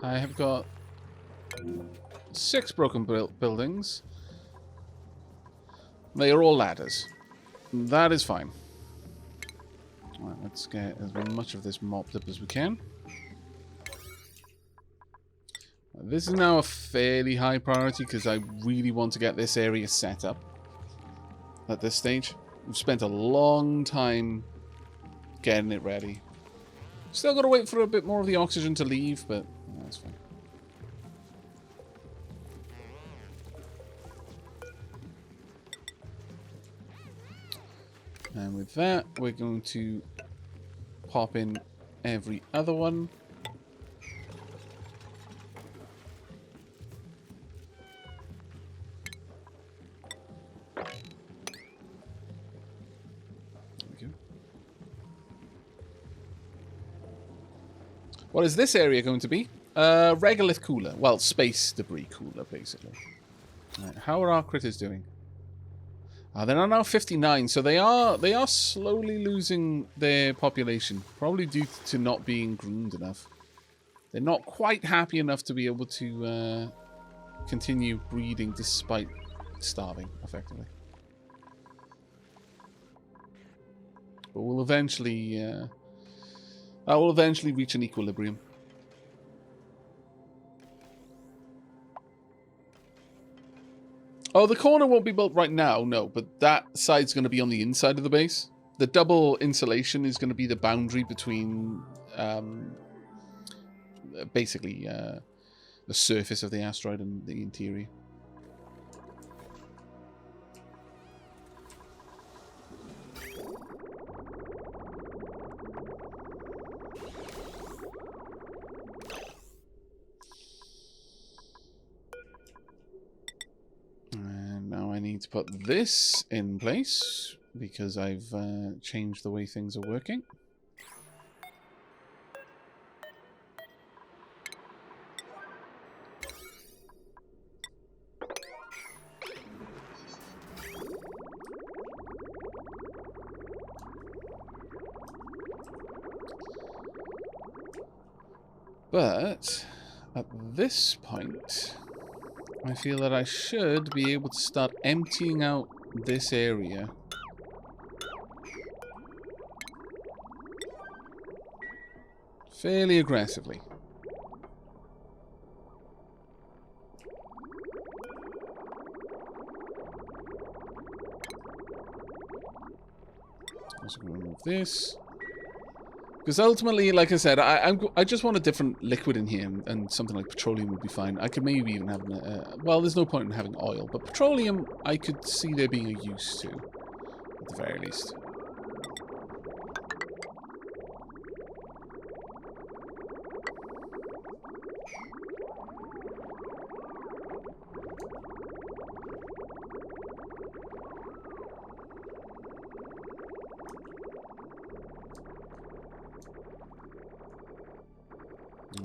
I have got 6 broken buildings. They are all ladders. That is fine. Right, let's get as much of this mopped up as we can. This is now a fairly high priority because I really want to get this area set up at this stage. We've spent a long time getting it ready. Still got to wait for a bit more of the oxygen to leave, but that's fine. And with that, we're going to pop in every other one. What is this area going to be? Regolith cooler. Well, space debris cooler, basically. Right, how are our critters doing? They're now 59, so they are slowly losing their population, probably due to not being groomed enough. They're not quite happy enough to be able to continue breeding despite starving, effectively. But we'll eventually that will eventually reach an equilibrium. Oh, the corner won't be built right now, no, but that side's going to be on the inside of the base. The double insulation is going to be the boundary between, basically, the surface of the asteroid and the interior. To put this in place because I've changed the way things are working. But at this point, I feel that I should be able to start emptying out this area. Fairly aggressively. Also going to remove this. Because ultimately, like I said, I just want a different liquid in here, and something like petroleum would be fine. I could maybe even have, well, there's no point in having oil, but petroleum I could see there being a use to, at the very least.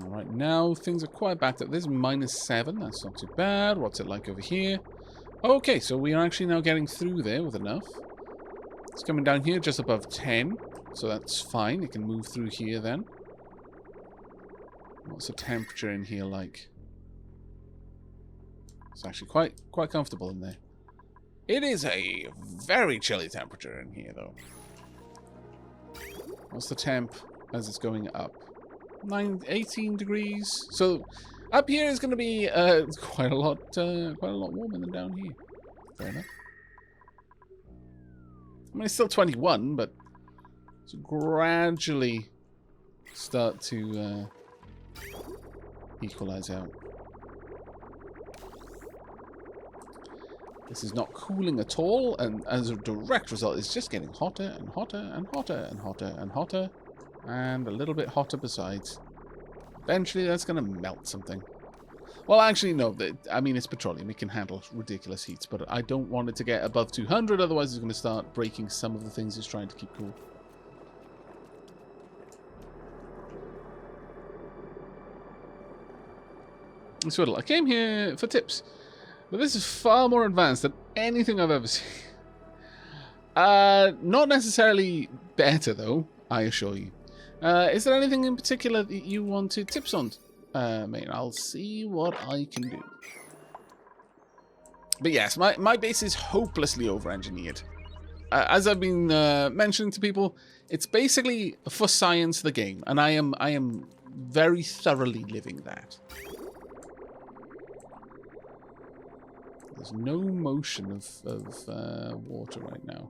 Alright, now things are quite backed up. This is -7, that's not too bad. What's it like over here? Okay, so we are actually now getting through there with enough. It's coming down here just above 10, so that's fine. It can move through here then. What's the temperature in here like? It's actually quite comfortable in there. It is a very chilly temperature in here, though. What's the temp as it's going up? 18 degrees. So up here is going to be quite a lot warmer than down here. Fair enough. I mean, it's still 21, but to gradually start to equalize out. This is not cooling at all, and as a direct result, it's just getting hotter and hotter and hotter and hotter and hotter. And a little bit hotter besides. Eventually, that's going to melt something. Well, actually, no. I mean, it's petroleum. It can handle ridiculous heats. But I don't want it to get above 200. Otherwise, it's going to start breaking some of the things it's trying to keep cool. Swiddle, I came here for tips. But this is far more advanced than anything I've ever seen. Not necessarily better, though, I assure you. Is there anything in particular that you wanted tips on? Main. I'll see what I can do. But yes, my base is hopelessly over-engineered. As I've been mentioning to people, it's basically for science the game, and I am very thoroughly living that. There's no motion of water right now.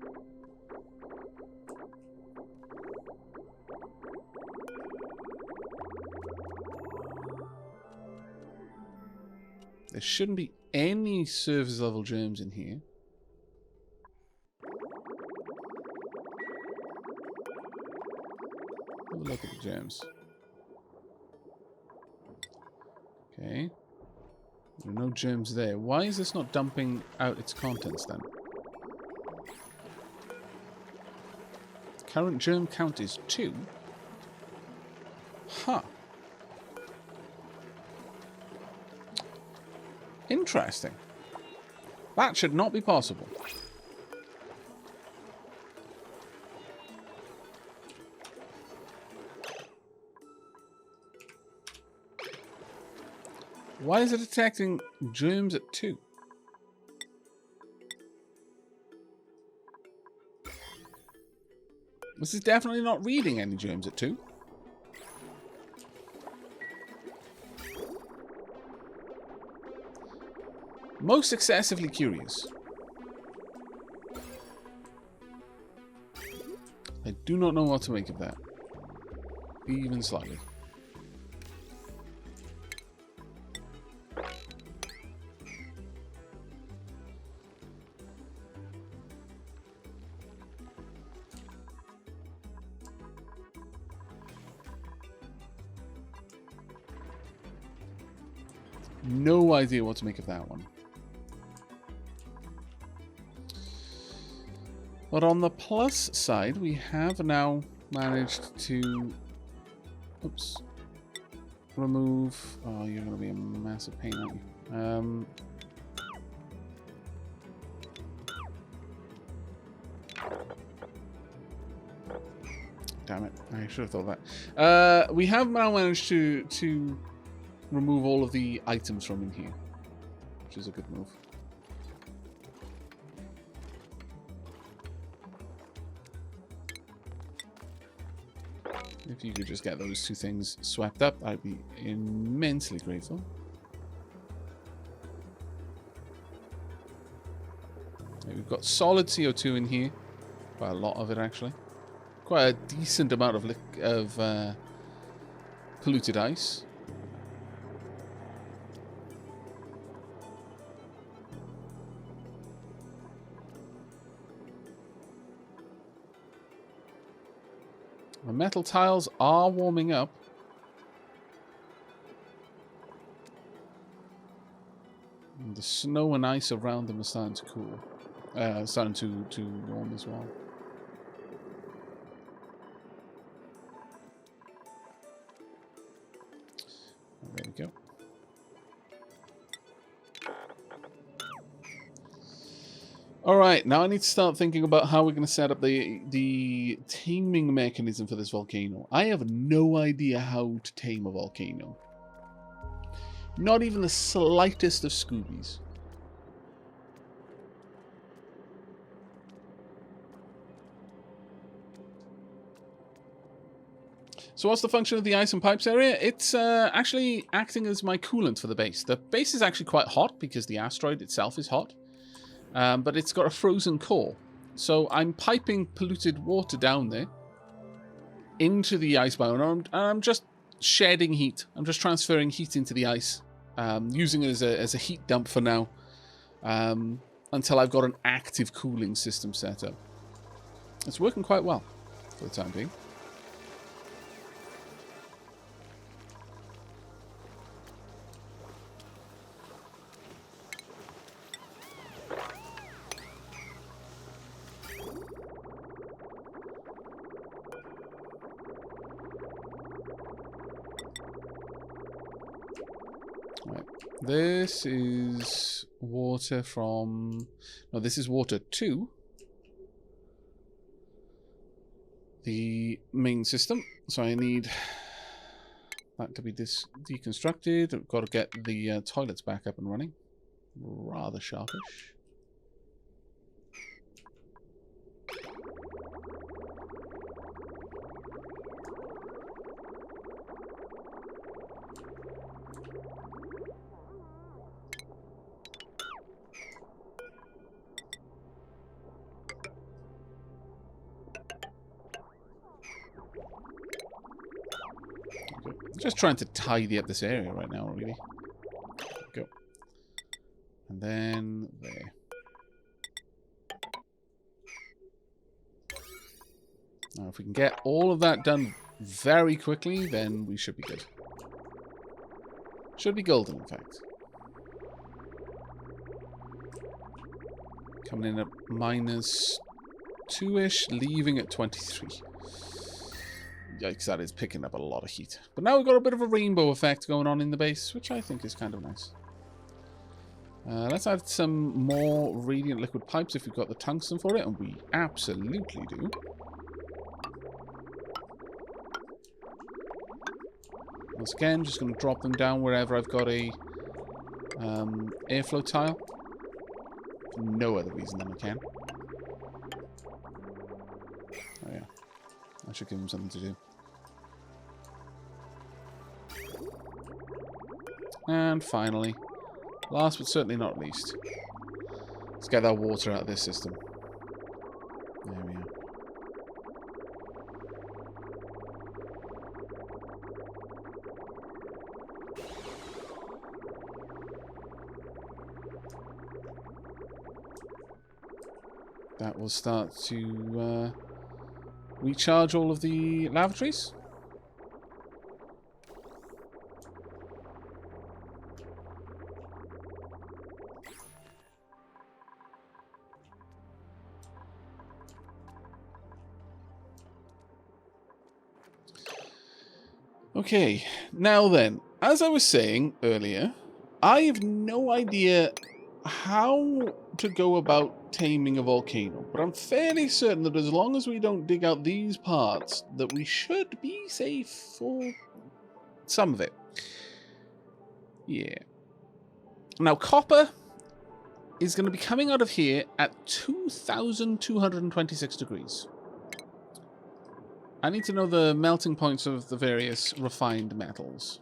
There shouldn't be any surface level germs in here. Have a look at the germs. Okay. There are no germs there. Why is this not dumping out its contents then? Current germ count is 2. Huh. Interesting. That should not be possible. Why is it detecting germs at 2? This is definitely not reading any germs at 2. Most excessively curious. I do not know what to make of that. Even slightly. No idea what to make of that one. But on the plus side, we have now managed to... Oops. Remove... Oh, you're going to be a massive pain, aren't you? Damn it. I should have thought of that. We have now managed to remove all of the items from in here, which is a good move. If you could just get those 2 things swept up, I'd be immensely grateful. We've got solid CO2 in here. Quite a lot of it, actually. Quite a decent amount of polluted ice. The metal tiles are warming up. And the snow and ice around them are starting to cool. Starting to warm as well. There we go. Alright, now I need to start thinking about how we're going to set up the taming mechanism for this volcano. I have no idea how to tame a volcano. Not even the slightest of Scoobies. So what's the function of the ice and pipes area? It's actually acting as my coolant for the base. The base is actually quite hot because the asteroid itself is hot. But it's got a frozen core. So I'm piping polluted water down there into the ice biome. And I'm just shedding heat. I'm just transferring heat into the ice. Using it as a heat dump for now. Until I've got an active cooling system set up. It's working quite well for the time being. This is water from... No, this is water to the main system. So I need that to be deconstructed. I've got to get the toilets back up and running. Rather sharpish. Just trying to tidy up this area right now, really. Go. And then there. Now, if we can get all of that done very quickly, then we should be good. Should be golden, in fact. Coming in at -2-ish, leaving at 23. Yikes, that is picking up a lot of heat. But now we've got a bit of a rainbow effect going on in the base, which I think is kind of nice. Let's add some more radiant liquid pipes if we've got the tungsten for it, and we absolutely do. Once again, just going to drop them down wherever I've got a airflow tile. For no other reason than I can. Oh yeah. I should give them something to do. And finally, last but certainly not least, let's get that water out of this system. There we are. That will start to recharge all of the lavatories. Okay, now then, as I was saying earlier, I have no idea how to go about taming a volcano, but I'm fairly certain that as long as we don't dig out these parts, that we should be safe for some of it. Yeah. Now, copper is going to be coming out of here at 2,226 degrees. I need to know the melting points of the various refined metals.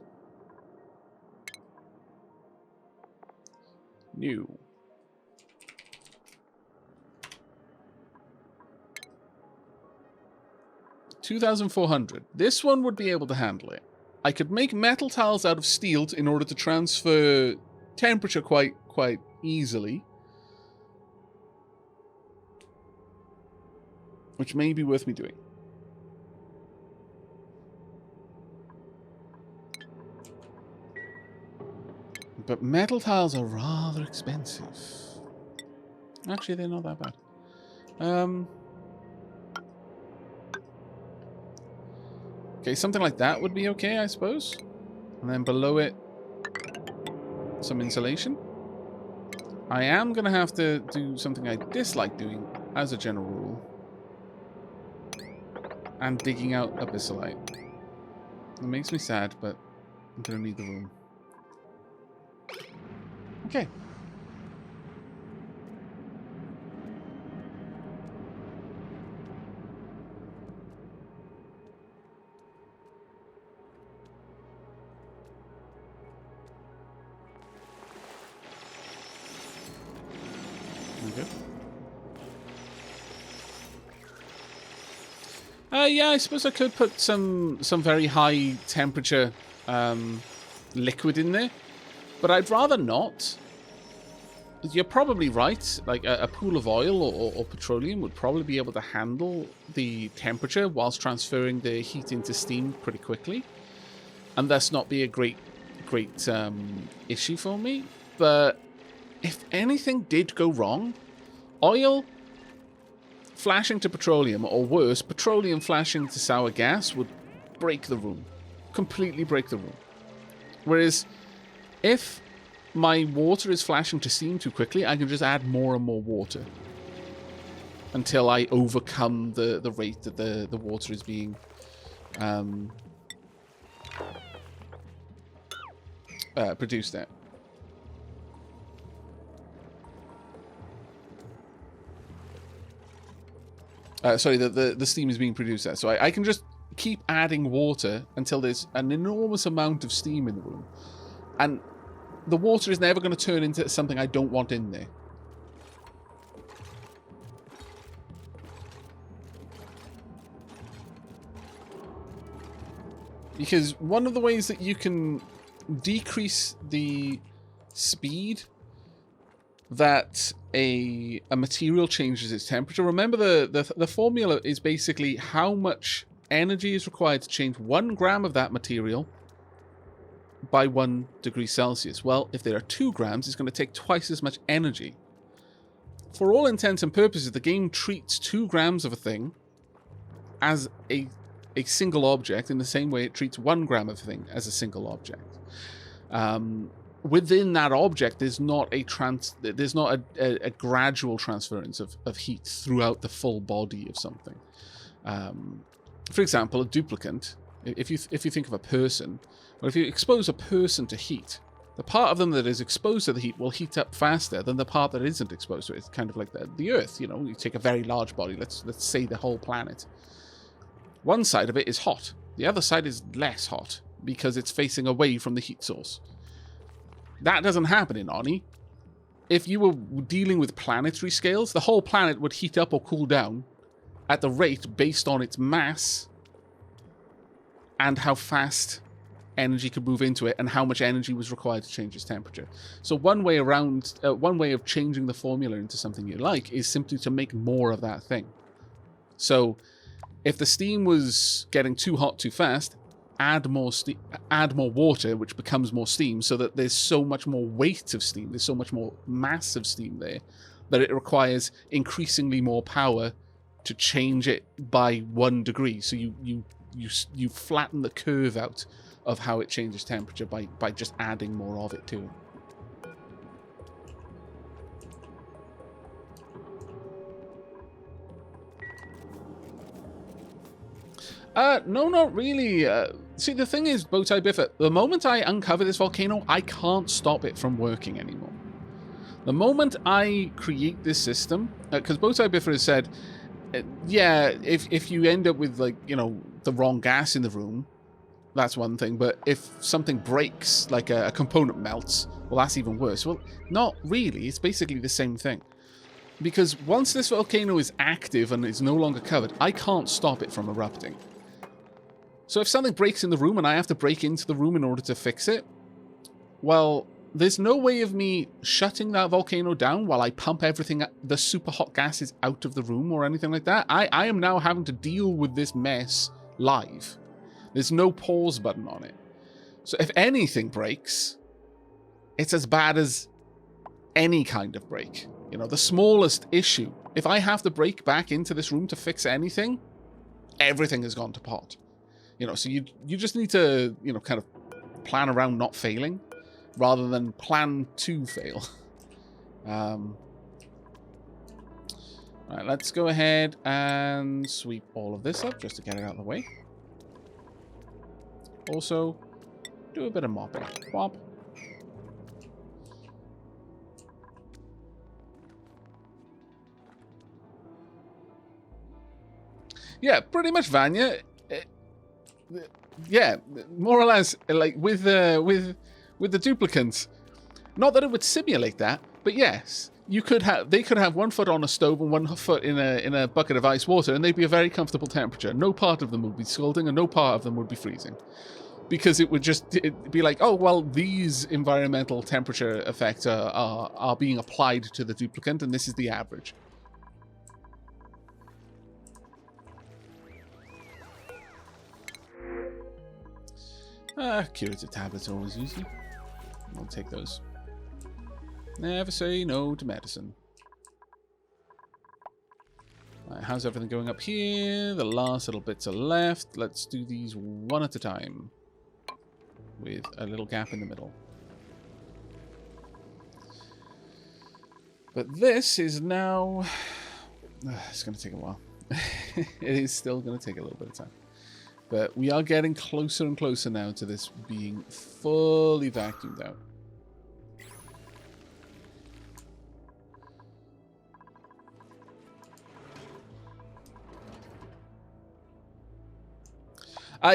New. $2,400. This one would be able to handle it. I could make metal tiles out of steel in order to transfer temperature quite easily. Which may be worth me doing. But metal tiles are rather expensive. Actually, they're not that bad. Okay, something like that would be okay, I suppose. And then below it, some insulation. I am going to have to do something I dislike doing, as a general rule. And digging out abyssalite. It makes me sad, but I'm going to need the room. Okay. Okay. Yeah, I suppose I could put some very high temperature liquid in there, but I'd rather not. You're probably right. Like a pool of oil or petroleum would probably be able to handle the temperature whilst transferring the heat into steam pretty quickly, and thus not be a great issue for me. But if anything did go wrong, oil flashing to petroleum, or worse, petroleum flashing to sour gas would break the room. Completely break the room. Whereas if my water is flashing to steam too quickly, I can just add more and more water until I overcome the rate that the water is being produced it. Sorry, the steam is being produced there. So I can just keep adding water until there's an enormous amount of steam in the room. And the water is never going to turn into something I don't want in there. Because one of the ways that you can decrease the speed that a material changes its temperature. Remember, the formula is basically how much energy is required to change 1 gram of that material by 1 degree Celsius. Well, if there are 2 grams, it's going to take twice as much energy. For all intents and purposes, the game treats 2 grams of a thing as a single object in the same way it treats 1 gram of a thing as a single object. Within that object, there's not a gradual transference of heat throughout the full body of something. For example, a duplicant. If you think of a person, well, if you expose a person to heat, the part of them that is exposed to the heat will heat up faster than the part that isn't exposed to it. It's kind of like the Earth. You know, you take a very large body. Let's say the whole planet. One side of it is hot. The other side is less hot because it's facing away from the heat source. That doesn't happen in Oni. If you were dealing with planetary scales, the whole planet would heat up or cool down at the rate based on its mass and how fast energy could move into it and how much energy was required to change its temperature. So one way of changing the formula into something you like is simply to make more of that thing. So if the steam was getting too hot too fast, add more water, which becomes more steam, so that there's so much more weight of steam, there's so much more mass of steam there, that it requires increasingly more power to change it by 1 degree. So you flatten the curve out of how it changes temperature by just adding more of it to it. No, not really. See, the thing is, Bowtie Biffa, the moment I uncover this volcano, I can't stop it from working anymore. The moment I create this system, because Bowtie Biffa has said, yeah, if you end up with, like, you know, the wrong gas in the room, that's one thing, but if something breaks, like a component melts, well, that's even worse. Well, not really. It's basically the same thing. Because once this volcano is active and is no longer covered, I can't stop it from erupting. So if something breaks in the room and I have to break into the room in order to fix it, well, there's no way of me shutting that volcano down while I pump everything, the super hot gases out of the room or anything like that. I am now having to deal with this mess live. There's no pause button on it. So if anything breaks, it's as bad as any kind of break. You know, the smallest issue. If I have to break back into this room to fix anything, everything has gone to pot. You know, so you just need to, you know, kind of plan around not failing rather than plan to fail. Right, let's go ahead and sweep all of this up just to get it out of the way. Also, do a bit of mopping. Womp. Yeah, pretty much, Vanya. Yeah, more or less, like with the duplicants. Not that it would simulate that, but yes, they could have 1 foot on a stove and 1 foot in a bucket of ice water, and they'd be a very comfortable temperature. No part of them would be scalding, and no part of them would be freezing, because it'd be like, oh well, these environmental temperature effects are being applied to the duplicant, and this is the average. Curative tablets are always easy. I'll take those. Never say no to medicine. Right, how's everything going up here? The last little bits are left. Let's do these one at a time, with a little gap in the middle. But this is now... it's going to take a while. It is still going to take a little bit of time. But we are getting closer and closer now to this being fully vacuumed out.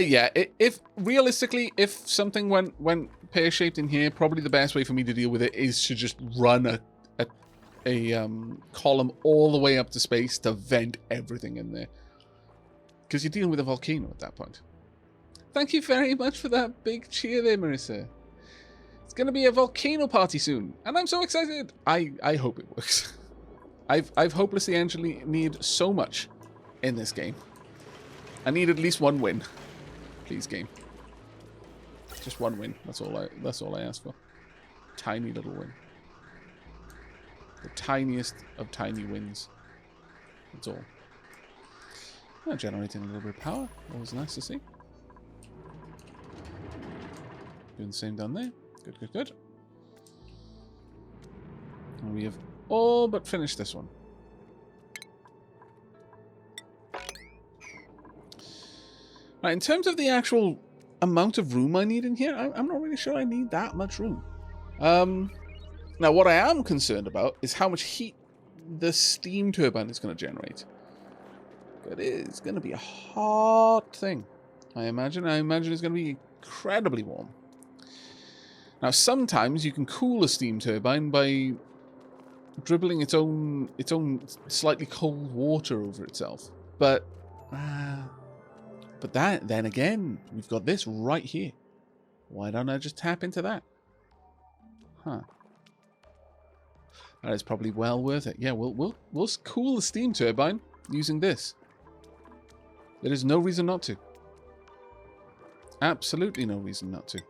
Yeah, if realistically, if something went pear-shaped in here, probably the best way for me to deal with it is to just run a column all the way up to space to vent everything in there. Because you're dealing with a volcano at that point. Thank you very much for that big cheer there, Marissa. It's going to be a volcano party soon, and I'm so excited. I hope it works. I've hopelessly engineered so much in this game. I need at least one win. Please, game. Just one win. That's all I ask for. Tiny little win. The tiniest of tiny wins. That's all. Generating a little bit of power. Always nice to see. Doing the same down there. Good, good, good. And we have all but finished this one. Right, in terms of the actual amount of room I need in here, I'm not really sure I need that much room. Now, what I am concerned about is how much heat the steam turbine is going to generate. It is going to be a hot thing, I imagine. I imagine it's going to be incredibly warm. Now, sometimes you can cool a steam turbine by dribbling its own slightly cold water over itself. But that, then again, we've got this right here. Why don't I just tap into that? Huh. That is probably well worth it. Yeah, we'll cool the steam turbine using this. There is no reason not to. Absolutely no reason not to.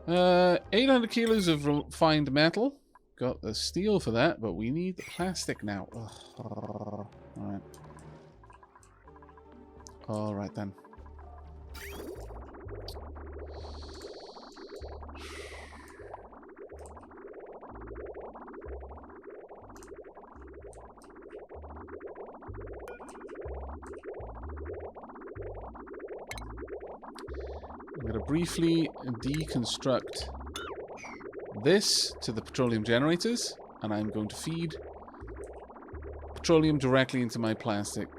Uh, 800 kilos of refined metal. Got the steel for that, but we need the plastic now. Ugh. Alright. Alright then. I'm going to briefly deconstruct this to the petroleum generators, and I'm going to feed petroleum directly into my plastic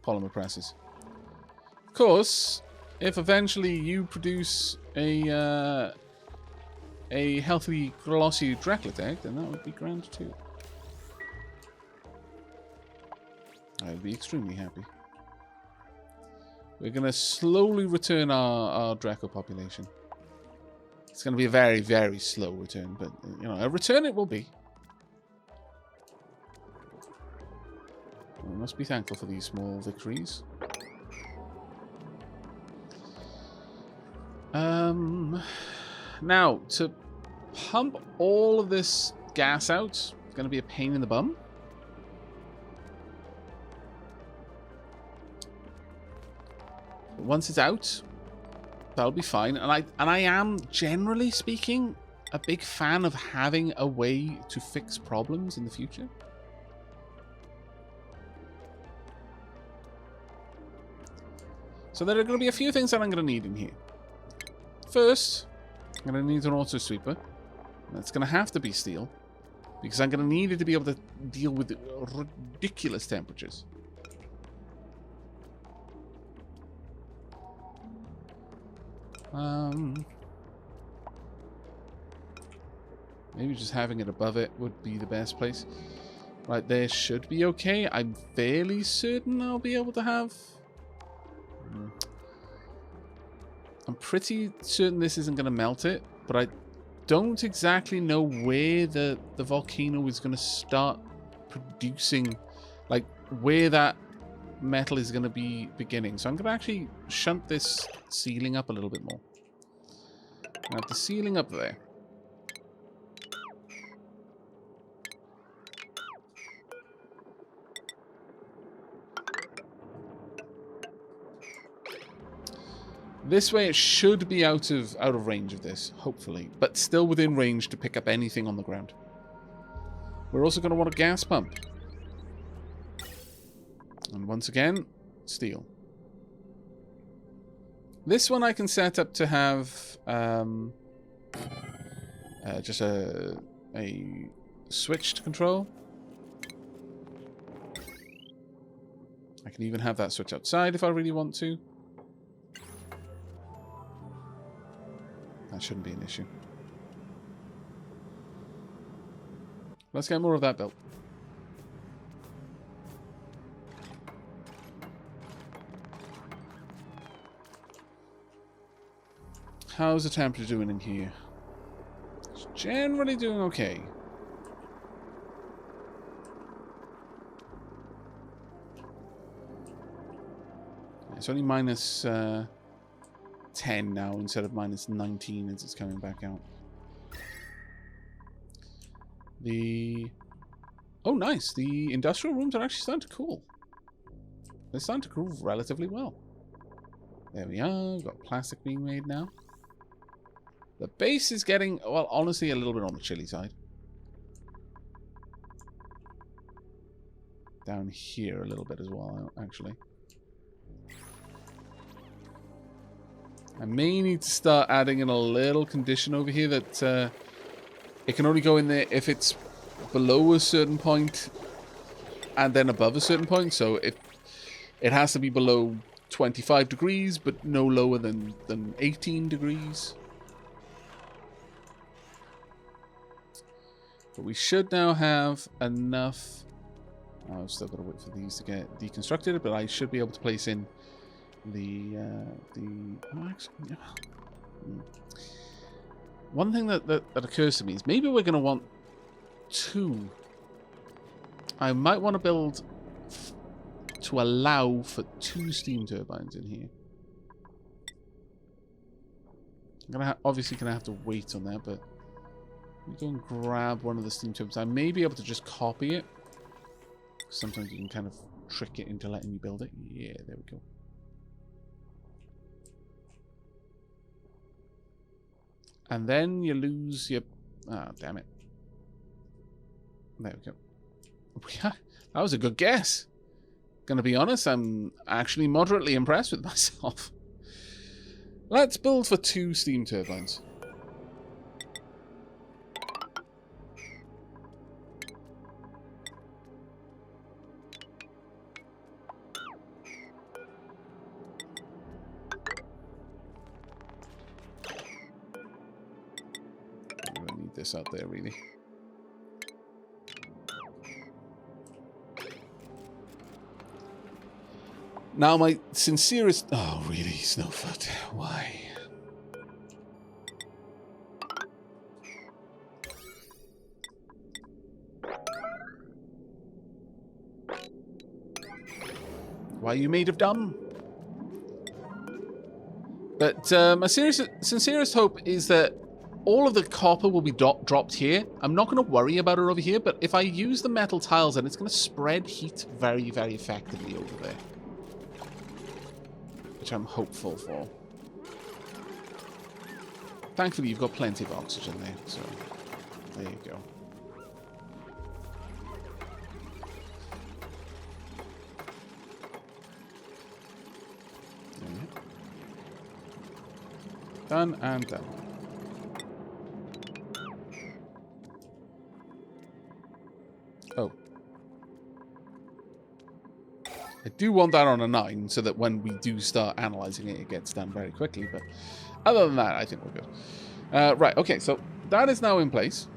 polymer presses. Of course, if eventually you produce a healthy glossy Draclet egg, then that would be grand too. I'd be extremely happy. We're going to slowly return our Draco population. It's going to be a very, very slow return, but, you know, a return it will be. We must be thankful for these small victories. Now, to pump all of this gas out, it's going to be a pain in the bum. But once it's out, that'll be fine. And I am, generally speaking, a big fan of having a way to fix problems in the future. So there are going to be a few things that I'm going to need in here. First, I'm going to need an auto sweeper. That's going to have to be steel, because I'm going to need it to be able to deal with ridiculous temperatures. Maybe just having it above it would be the best place. Right there should be okay. I'm fairly certain I'll be able to have... I'm pretty certain this isn't going to melt it, but I don't exactly know where the volcano is going to start producing, like where that metal is going to be beginning. So I'm going to actually shunt this ceiling up a little bit more. I have the ceiling up there. This way it should be out of range of this, hopefully, but still within range to pick up anything on the ground. We're also going to want a gas pump. And once again, steel. This one I can set up to have just a switch to control. I can even have that switch outside if I really want to. That shouldn't be an issue. Let's get more of that built. How's the temperature doing in here? It's generally doing okay. It's only minus 10 now instead of minus 19 as it's coming back out. Oh, nice. The industrial rooms are actually starting to cool. They're starting to cool relatively well. There we are. We've got plastic being made now. The base is getting, well, honestly, a little bit on the chilly side. Down here a little bit as well, actually. I may need to start adding in a little condition over here that it can only go in there if it's below a certain point and then above a certain point. So if it has to be below 25 degrees, but no lower than 18 degrees. But we should now have enough. I've still got to wait for these to get deconstructed, but I should be able to place in one thing that occurs to me is maybe we're going to want two. I might want to build to allow for 2 steam turbines in here. I'm gonna obviously gonna have to wait on that, but we go and grab one of the steam turbines. I may be able to just copy it. Sometimes you can kind of trick it into letting you build it. Yeah, there we go. And then you lose your... Ah, oh, damn it. There we go. That was a good guess. Gonna be honest, I'm actually moderately impressed with myself. Let's build for 2 steam turbines. I don't need this out there, really. Now, my sincerest... Oh, really, Snowfoot? Why? Why are you made of dumb? But my sincerest hope is that all of the copper will be dropped here. I'm not going to worry about it over here, but if I use the metal tiles, then it's going to spread heat very, very effectively over there. Which I'm hopeful for. Thankfully, you've got plenty of oxygen there, so there you go. Done and done. Oh. I do want that on a 9 so that when we do start analyzing it, it gets done very quickly. But other than that, I think we're good. Right, okay, so that is now in place.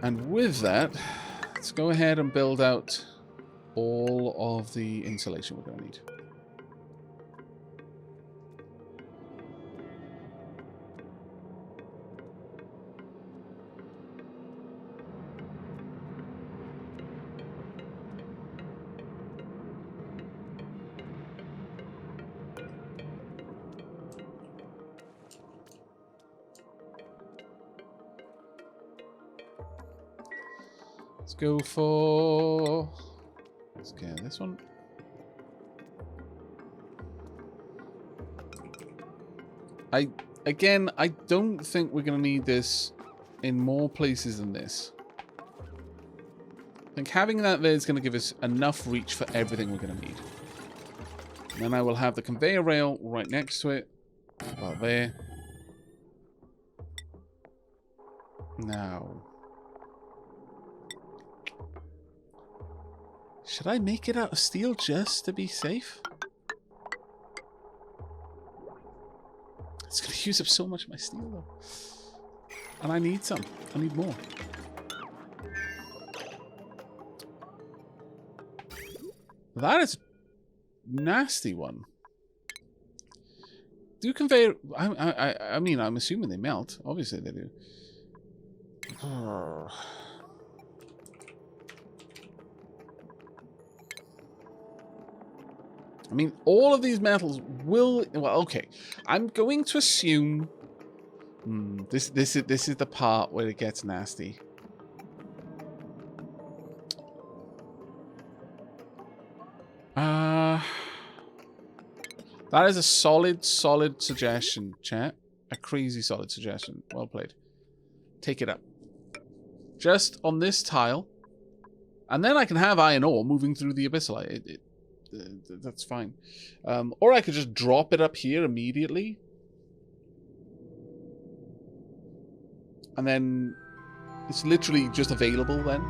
And with that, let's go ahead and build out all of the insulation we're going to need. Let's go for... Let's get this one. Again, I don't think we're going to need this in more places than this. I think having that there is going to give us enough reach for everything we're going to need. And then I will have the conveyor rail right next to it. About there. Now. Should I make it out of steel just to be safe? It's going to use up so much of my steel, though. And I need some. I need more. That is a nasty one. Do conveyor... I mean, I'm assuming they melt. Obviously they do. I mean, all of these metals will... Well, okay. I'm going to assume... This is the part where it gets nasty. That is a solid suggestion, chat. A crazy solid suggestion. Well played. Take it up. Just on this tile. And then I can have iron ore moving through the abyssal. That's fine. Or I could just drop it up here immediately. And then it's literally just available then.